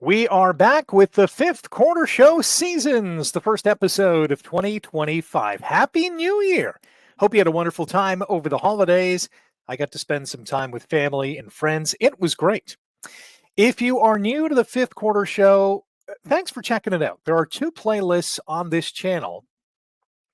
We are back with the fifth quarter show seasons, the first episode of 2025. Happy New Year. Hope you had a wonderful time over the holidays. I got to spend some time with family and friends. It was great. If you are new to the fifth quarter show, thanks for checking it out. There are two playlists on this channel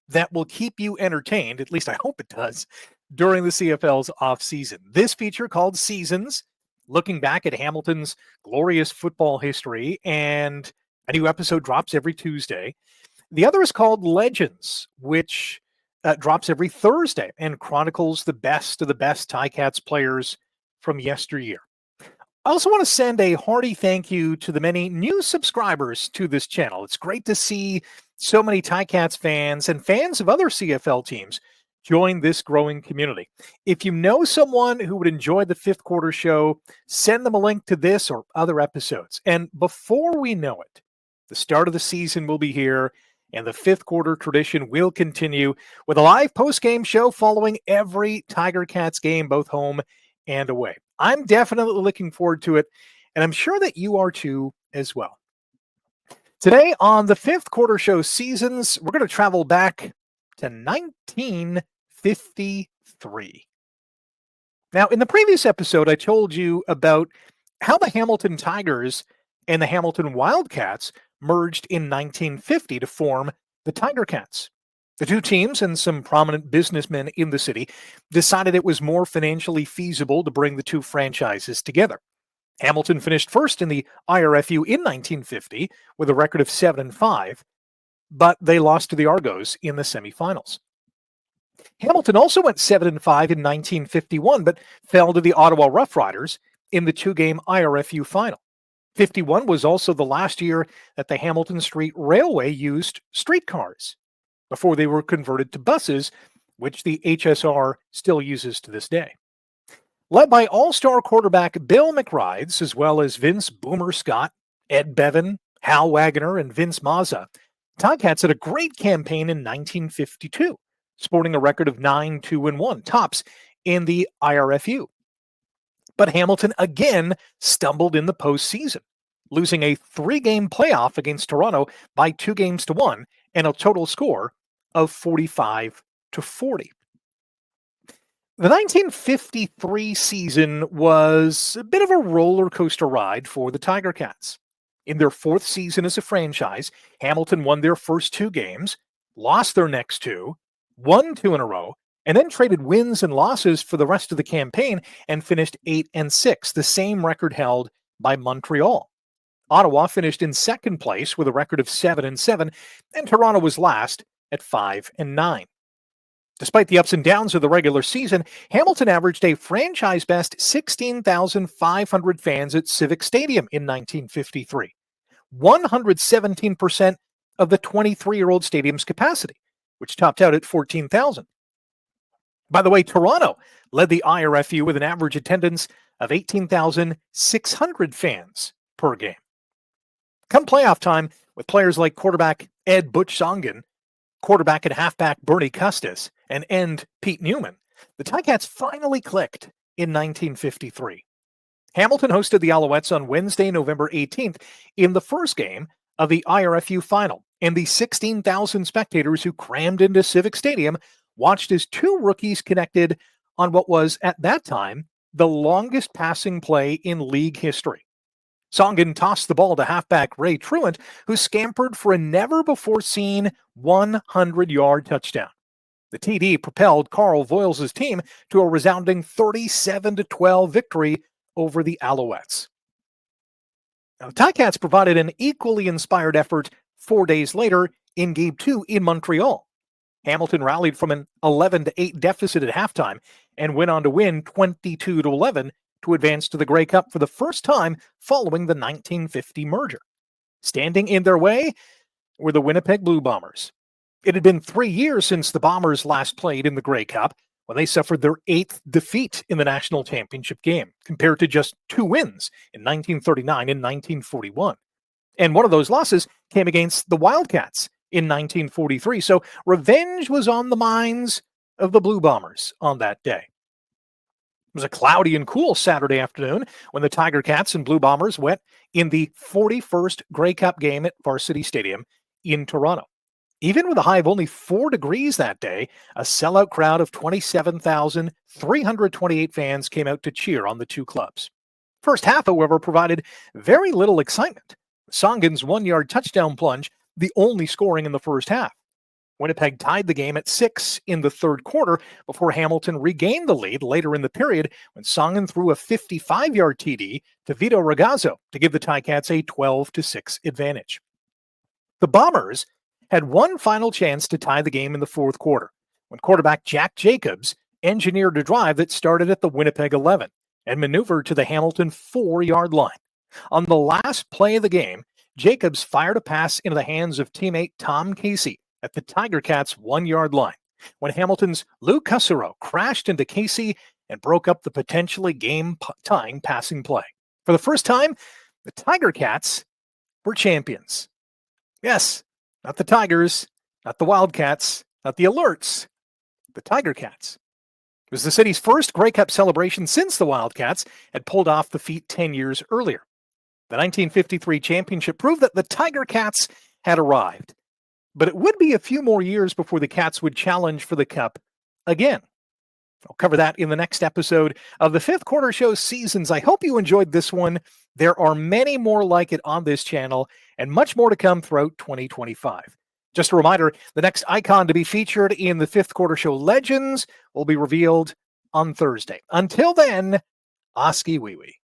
that will keep you entertained, at least I hope it does, during the CFL's off season. This feature called Seasons, looking back at Hamilton's glorious football history, and a new episode drops every Tuesday. The other is called Legends, which drops every Thursday and chronicles the best of the best Ticats players from yesteryear. I also want to send a hearty thank you to the many new subscribers to this channel. It's great to see so many Ticats fans and fans of other CFL teams join this growing community. If you know someone who would enjoy the fifth quarter show, send them a link to this or other episodes. And before we know it, the start of the season will be here, and the fifth quarter tradition will continue with a live post-game show following every Tiger Cats game, both home and away. I'm definitely looking forward to it, and I'm sure that you are too as well. Today on the fifth quarter show seasons, we're going to travel back to 1953. Now, in the previous episode, I told you about how the Hamilton Tigers and the Hamilton Wildcats merged in 1950 to form the Tiger Cats. The two teams and some prominent businessmen in the city decided it was more financially feasible to bring the two franchises together. Hamilton finished first in the IRFU in 1950 with a record of 7-5, but they lost to the Argos in the semifinals. Hamilton also went 7-5 in 1951, but fell to the Ottawa Roughriders in the two-game IRFU final. 51 was also the last year that the Hamilton Street Railway used streetcars before they were converted to buses, which the HSR still uses to this day. Led by all-star quarterback Bill McRides, as well as Vince Boomer Scott, Ed Bevan, Hal Wagner, and Vince Mazza, Ticats had a great campaign in 1952, sporting a record of 9-2-1, tops in the IRFU. But Hamilton again stumbled in the postseason, losing a three-game playoff against Toronto by 2-1 and a total score of 45-40. The 1953 season was a bit of a roller coaster ride for the Tiger Cats. In their fourth season as a franchise, Hamilton won their first two games, lost their next two, won two in a row, and then traded wins and losses for the rest of the campaign and finished 8-6, the same record held by Montreal. Ottawa finished in second place with a record of 7-7, and Toronto was last at 5-9. Despite the ups and downs of the regular season, Hamilton averaged a franchise-best 16,500 fans at Civic Stadium in 1953, 117% of the 23-year-old stadium's capacity, which topped out at 14,000. By the way, Toronto led the IRFU with an average attendance of 18,600 fans per game. Come playoff time, with players like quarterback Ed Butch Songen, quarterback and halfback Bernie Custis, and end Pete Newman, the Ticats finally clicked in 1953. Hamilton hosted the Alouettes on Wednesday, November 18th, in the first game of the IRFU final, and the 16,000 spectators who crammed into Civic Stadium watched as two rookies connected on what was, at that time, the longest passing play in league history. Songen tossed the ball to halfback Ray Truant, who scampered for a never-before-seen 100-yard touchdown. The TD propelled Carl Voiles' team to a resounding 37-12 victory over the Alouettes. Now, the Ticats provided an equally inspired effort 4 days later in Game 2 in Montreal. Hamilton rallied from an 11-8 deficit at halftime and went on to win 22-11 to advance to the Grey Cup for the first time following the 1950 merger. Standing in their way were the Winnipeg Blue Bombers. It had been 3 years since the Bombers last played in the Grey Cup, when they suffered their 8th defeat in the national championship game, compared to just 2 wins in 1939 and 1941. And one of those losses came against the Wildcats in 1943, so revenge was on the minds of the Blue Bombers on that day. was a cloudy and cool Saturday afternoon when the Tiger Cats and Blue Bombers went in the 41st Grey Cup game at Varsity Stadium in Toronto. Even with a high of only 4 degrees that day, a sellout crowd of 27,328 fans came out to cheer on the two clubs. First half, however, provided very little excitement. Songen's 1-yard touchdown plunge, the only scoring in the first half. Winnipeg tied the game at 6 in the third quarter before Hamilton regained the lead later in the period when Songen threw a 55-yard TD to Vito Ragazzo to give the Ticats a 12-6 advantage. The Bombers had one final chance to tie the game in the fourth quarter when quarterback Jack Jacobs engineered a drive that started at the Winnipeg 11 and maneuvered to the Hamilton 4-yard line. On the last play of the game, Jacobs fired a pass into the hands of teammate Tom Casey at the Tiger Cats' 1-yard line when Hamilton's Lou Cassero crashed into Casey and broke up the potentially game-tying passing play. For the first time, the Tiger Cats were champions. Yes, not the Tigers, not the Wildcats, not the Alerts, the Tiger Cats. It was the city's first Grey Cup celebration since the Wildcats had pulled off the feat 10 years earlier. The 1953 championship proved that the Tiger Cats had arrived, but it would be a few more years before the Cats would challenge for the Cup again. I'll cover that in the next episode of the Fifth Quarter Show Seasons. I hope you enjoyed this one. There are many more like it on this channel and much more to come throughout 2025. Just a reminder, the next icon to be featured in the Fifth Quarter Show Legends will be revealed on Thursday. Until then, Oski Wee Wee.